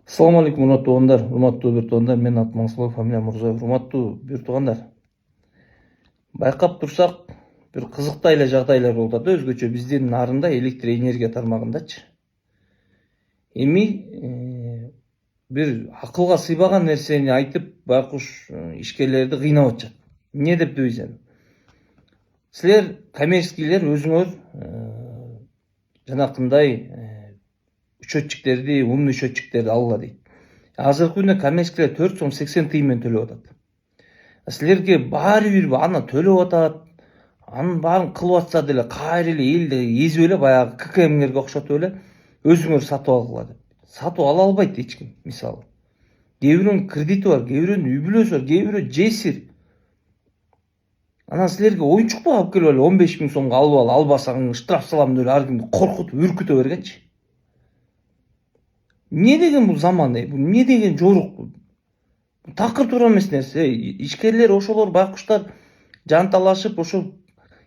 Assalamu алейкум, урматтуу туугандар, урматтуу бир туугандар. Менин атым Маңсылбек, фамилиям Мурзаев. Урматтуу бир туугандар. Байкап турсак, бир кызыктуу эле жагдайлар болуп атат. Өзгөчө биздин нарында электр энергия тармагындачы. Эми бир акылга сыйбаган нерсени айтып, байкуш ишкерлерди кыйнап атышат. Эмне деп дебейсиң? Силер коммерческийлер өзүңөр жанакындай счетчиктерди, умный счетчиктерди алгыла дейт. Азыркы күндө коммерческийлер 4 сом 80 тыйын төлөп атат. Силерге баары бир аны төлөп атат, анын баарын кылып атса деле кайра эле элди эзип эле баягы ККМгерге окшотуп эле өзүңөр сатып алгыла деп. Сатып ала албайт эч ким, мисалы. Кээ бирөөнүн кредити бар, кээ бирөөнүн үй бүлөсү бар, кээ бирөө жесир. Анан силерге оюнчук алып келип эле 15 000 сомго алып ал, албасаң штраф салам деп ар кимди коркутуп, үркүтө бергенчи. Эмне деген бул заман, бул эмне деген жорук бул? Такыр туура эмес нерсе. Ишкерлер ошолор байкуштар жанталашып, ошо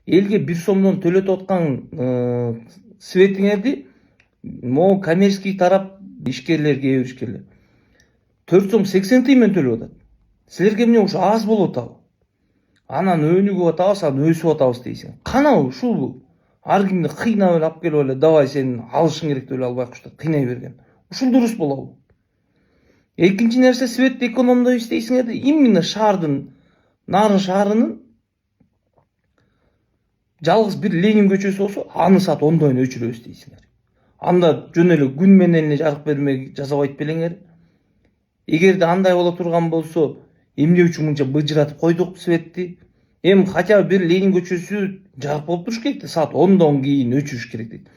элге 1 сомдон төлөтүп аткан светиңерди могу коммерческий тарап ишкерлер, кээ бир ишкерлер 4 сом 80 тыйын менен төлөп атат. Силерге эмне ушу аз болуп атабы? Анан өнүгүп атабыз, анан өсүп атабыз дейсиң. Кана ушул ар кимди кыйнап эле алып келип эле давай сен алышың керек деп эле ал байкуштар кыйнай берген. Ушул дурус болобу? Экинчи нерсе, светти экономдой иштейсиңер. Именно шаардын, Нарын шаарынын жалгыз бир Ленин көчөсү болсо, аны саат 10-дон өчүрөбүз дейсиңер. Анда жөн эле күн менен эле жарык бермей жасабайт белеңер. Эгерде андай боло турган болсо, эмне үчүн мынча быжыратып койдук светти? Эми хотя бы бир Ленин көчөсү жарык болуп туруш керек да, саат 10-дон кийин өчүрүш керек дейт.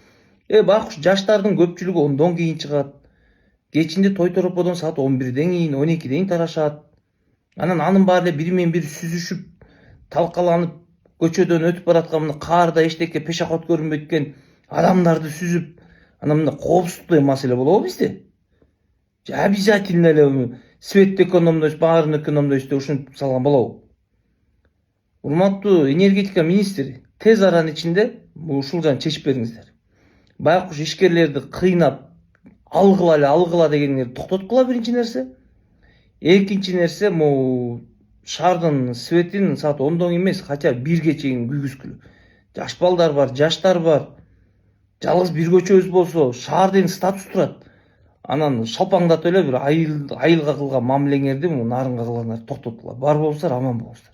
Байкуш жаштардын көпчүлүгү 10-дон кийин чыгат. Кечинде той тороподон саат 11-ден кийин, 12-ден тарашат. Анын баары эле бири менен бири сүзүшүп, талкаланып, көчөдөн өтүп бараткан каарда эчтеке пешоход көрүнбөйт экен адамдарды сүзүп, анан мындай коопсуздук деген маселе болобу бизде? Обязательно эле свет экономдойбуз, баарын экономдойбуз деп ушинтип салган болобу? Урматтуу энергетика министри, тез аранын ичинде ушул жана чечип бериңиздер. Байкуш ишкерлерди кыйнап алгыла дегениңерди токтоткула биринчи нерсе. Экинчи нерсе, могу шаардын светин саат 10-дон эмес, хотя 1-ге чейин күйгүзгүлө. Жаш балдар бар, жаштар бар. Жалгыз бир көчөбүз болсо, шаар деген статус турат. Анан шалпаңдатып эле бир айылга кылган мамилеңерди Нарынга кылгаңарды токтоткула. Бар болуңуздар, аман болуңуздар.